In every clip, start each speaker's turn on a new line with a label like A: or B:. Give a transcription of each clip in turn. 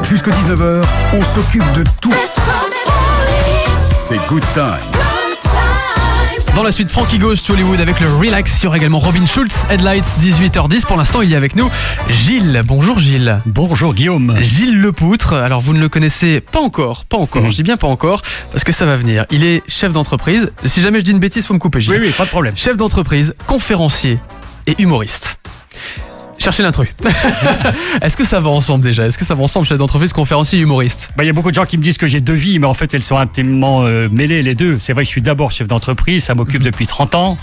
A: Jusqu'à 19h, on s'occupe de tout. C'est Good Times.
B: Dans la suite, Frankie Goes to Hollywood avec le Relax. Il y aura également Robin Schulz, Headlights, 18h10. Pour l'instant, il y a avec nous Gilles. Bonjour Gilles.
C: Bonjour Guillaume.
B: Gilles Lepoutre. Alors vous ne le connaissez pas encore. Je dis bien pas encore, parce que ça va venir. Il est chef d'entreprise. Si jamais je dis une bêtise, faut me couper Gilles.
C: Oui, pas de problème.
B: Chef d'entreprise, conférencier et humoriste. Cherchez l'intrus. Est-ce que ça va ensemble déjà ? Est-ce que ça va ensemble, chef d'entreprise, conférencier et humoriste ?
C: Il y a beaucoup de gens qui me disent que j'ai deux vies, mais en fait elles sont intimement mêlées les deux. C'est vrai que je suis d'abord chef d'entreprise, ça m'occupe depuis 30 ans,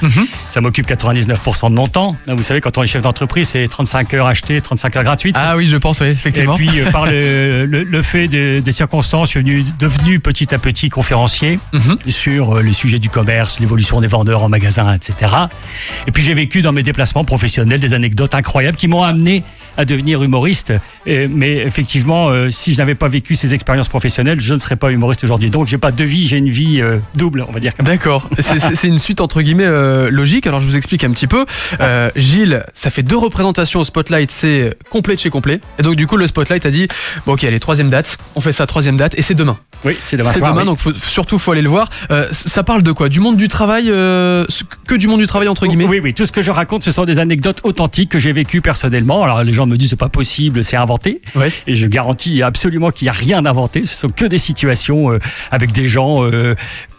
C: ça m'occupe 99% de mon temps. Là, vous savez, quand on est chef d'entreprise, c'est 35 heures achetées, 35 heures gratuites.
B: Ah oui, je pense, oui, effectivement.
C: Et puis par le fait des circonstances, je suis devenu petit à petit conférencier sur les sujets du commerce, l'évolution des vendeurs en magasin, etc. Et puis j'ai vécu dans mes déplacements professionnels des anecdotes incroyables qui m'ont amené à devenir humoriste. Mais effectivement, si je n'avais pas vécu ces expériences professionnelles, je ne serais pas humoriste aujourd'hui. Donc j'ai pas deux vies, j'ai une vie double, on va dire comme ça.
B: D'accord. C'est une suite entre guillemets logique. Alors je vous explique un petit peu. Gilles, ça fait 2 représentations au Spotlight, c'est complet de chez complet. Et donc du coup le Spotlight a dit bon ok, allez, 3e date, on fait ça 3e date et c'est demain.
C: Oui, c'est demain.
B: C'est
C: soir,
B: demain,
C: oui.
B: donc surtout faut aller le voir. Ça parle de quoi ? Du monde du travail, que du monde du travail entre guillemets.
C: Oui, tout ce que je raconte, ce sont des anecdotes authentiques que j'ai vécues personnellement. Alors les gens me disent c'est pas possible, c'est inventé.
B: Ouais.
C: Et je garantis absolument qu'il n'y a rien d'inventé. Ce sont que des situations avec des gens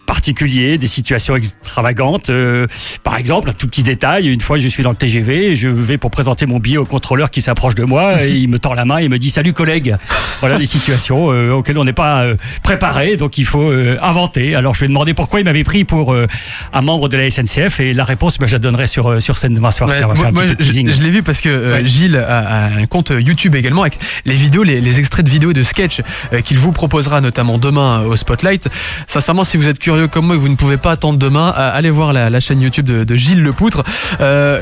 C: particuliers, des situations extravagantes. Par exemple, un tout petit détail, une fois je suis dans le TGV et je vais pour présenter mon billet au contrôleur qui s'approche de moi et il me tend la main et il me dit salut collègue. Voilà des situations auxquelles on n'est pas préparé, donc il faut inventer. Alors je vais demander pourquoi il m'avait pris pour un membre de la SNCF et la réponse je la donnerai sur scène demain soir.
B: Ouais,
C: Tiens, on va faire un petit peu de teasing.
B: je l'ai vu parce que Gilles a un compte YouTube également avec les vidéos, les extraits de vidéos et de sketchs qu'il vous proposera notamment demain au Spotlight. Sincèrement, si vous êtes curieux comme moi et que vous ne pouvez pas attendre demain, allez voir la chaîne YouTube de Gilles Lepoutre.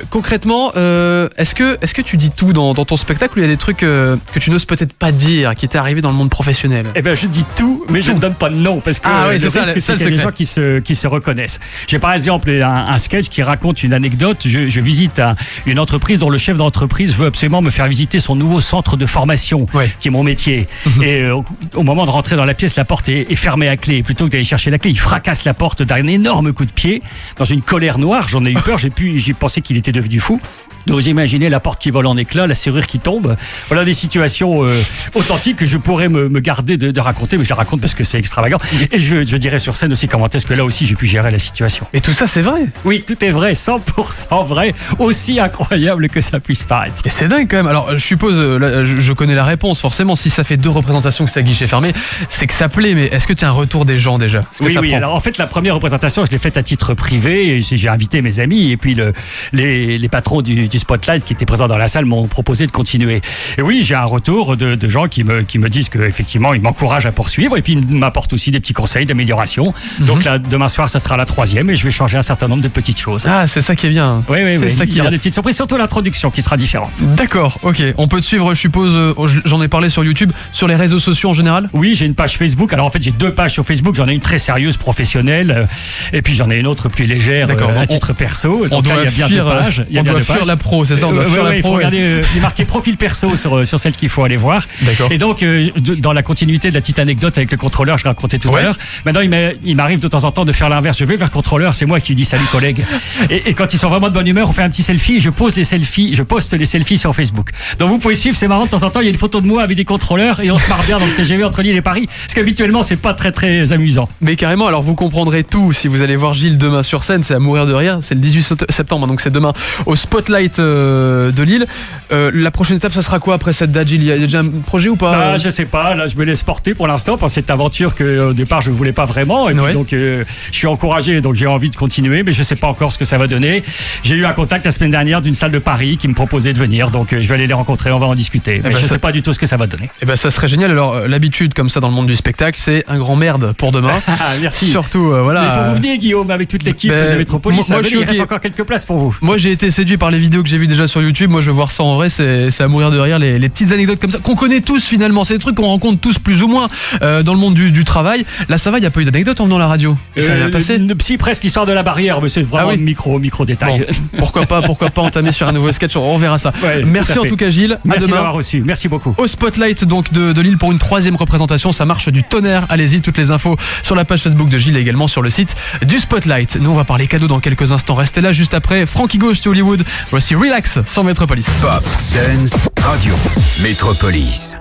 B: Concrètement, est-ce que tu dis tout dans ton spectacle ou il y a des trucs que tu n'oses peut-être pas dire qui t'est arrivé dans le monde professionnel ?
C: Eh ben, je dis tout, mais je ne donne pas de nom parce que
B: oui, c'est
C: risque, c'est qu'il y a des gens qui se reconnaissent. J'ai par exemple un sketch qui raconte une anecdote. Je visite une entreprise dont le chef d'entreprise veut absolument me faire visiter son nouveau centre de formation, qui est mon métier. Et au moment de rentrer dans la pièce, la porte est fermée à clé. Et plutôt que d'aller chercher la clé, il fracasse la porte d'un énorme coup de pied. Dans une colère noire, j'en ai eu peur. J'ai pensé qu'il était devenu fou. Donc vous imaginez la porte qui vole en éclats, la serrure qui tombe. Voilà des situations authentiques que je pourrais me garder de raconter, mais je les raconte parce que c'est extravagant. Et je dirai sur scène aussi comment est-ce que là aussi j'ai pu gérer la situation.
B: Et tout ça, c'est vrai ?
C: Oui, tout est vrai, 100% vrai, aussi incroyable que ça puisse paraître.
B: Et c'est dingue quand même. Alors je suppose, là, je connais la réponse forcément, si ça fait 2 représentations que c'est à guichet fermé, c'est que ça plaît, mais est-ce que tu as un retour des gens déjà ?
C: Oui, alors en fait la première représentation je l'ai faite à titre privé, et j'ai invité mes amis et puis les patrons du Spotlight qui étaient présents dans la salle m'ont proposé de continuer. Et oui, j'ai un retour de gens qui me disent qu'effectivement ils m'encouragent à poursuivre et puis ils m'apportent aussi des petits conseils d'amélioration. Donc là, demain soir ça sera la 3e et je vais changer un certain nombre de petites choses.
B: Ah, c'est ça qui est bien.
C: Oui,
B: c'est ça
C: il y aura des petites surprises, surtout l'introduction qui sera différente.
B: D'accord, ok. On peut te suivre, je suppose, j'en ai parlé sur YouTube, sur les réseaux sociaux en général ?
C: Oui, j'ai une page Facebook. Alors en fait, j'ai 2 pages sur Facebook. J'en ai une très sérieuse, professionnelle, et puis j'en ai une autre plus légère à titre perso.
B: On
C: Donc
B: doit
C: là, il y a bien 2 pages.
B: On doit fuir la pro, c'est ça ? On doit fuir la pro.
C: Il faut regarder, il est marqué profil perso sur celle qu'il faut aller voir.
B: D'accord.
C: Et donc, dans la continuité de la petite anecdote avec le contrôleur, je racontais tout à l'heure, maintenant il m'arrive de temps en temps de faire l'inverse. Je vais vers le contrôleur, c'est moi qui lui dis salut collègue. Et quand ils sont vraiment de bonne humeur, on fait un petit selfie et je poste les selfies sur Facebook. Donc vous pouvez suivre, c'est marrant, de temps en temps il y a une photo de moi avec des contrôleurs et on se marre bien dans le TGV entre Lille et Paris, parce qu'habituellement c'est pas très très amusant.
B: Mais carrément, alors vous comprendrez tout si vous allez voir Gilles demain sur scène, c'est à mourir de rire, c'est le 18 septembre, donc c'est demain au Spotlight de Lille. La prochaine étape, ça sera quoi après cette date, Gilles ? Il y a déjà un projet ou pas ?
C: Je sais pas, là je me laisse porter pour l'instant par cette aventure que au départ je ne voulais pas vraiment, et puis donc je suis encouragé, donc j'ai envie de continuer, mais je sais pas encore ce que ça va donner. J'ai eu un contact la semaine dernière d'une salle de Paris qui me proposait de venir, donc je vais aller les rencontrer, on va en discuter, mais je sais pas du tout ce que ça va donner.
B: Eh ben ça serait génial. Alors l'habitude comme ça dans le monde du spectacle, c'est un grand merde pour demain.
C: Merci.
B: Surtout voilà.
C: Mais il faut vous venir Guillaume avec toute l'équipe de Métropolis, il reste encore quelques places pour vous.
B: Moi j'ai été séduit par les vidéos que j'ai vues déjà sur YouTube. Moi, je vais voir ça en vrai, c'est à mourir de rire. Les petites anecdotes comme ça qu'on connaît tous finalement. C'est des trucs qu'on rencontre tous plus ou moins dans le monde du travail. Là, ça va, il n'y a pas eu d'anecdote en venant à la radio. Ça a bien passé.
C: Si, presque l'histoire de la barrière, mais c'est vraiment micro détail.
B: Bon, pourquoi pas entamer sur un nouveau sketch, on verra ça.
C: Ouais,
B: merci en tout cas, Gilles.
C: Merci d'avoir reçu. Merci beaucoup.
B: Au Spotlight donc de Lille pour une 3e représentation. Ça marche du tonnerre. Allez-y, toutes les infos sur la page Facebook de Gilles et également sur le site du Spotlight. Nous, on va parler cadeaux dans quelques instants. Restez là juste après. Frankie Ghost to Hollywood. Voici Relax sur Métropolis.
A: Pop, dance, radio. Métropolis.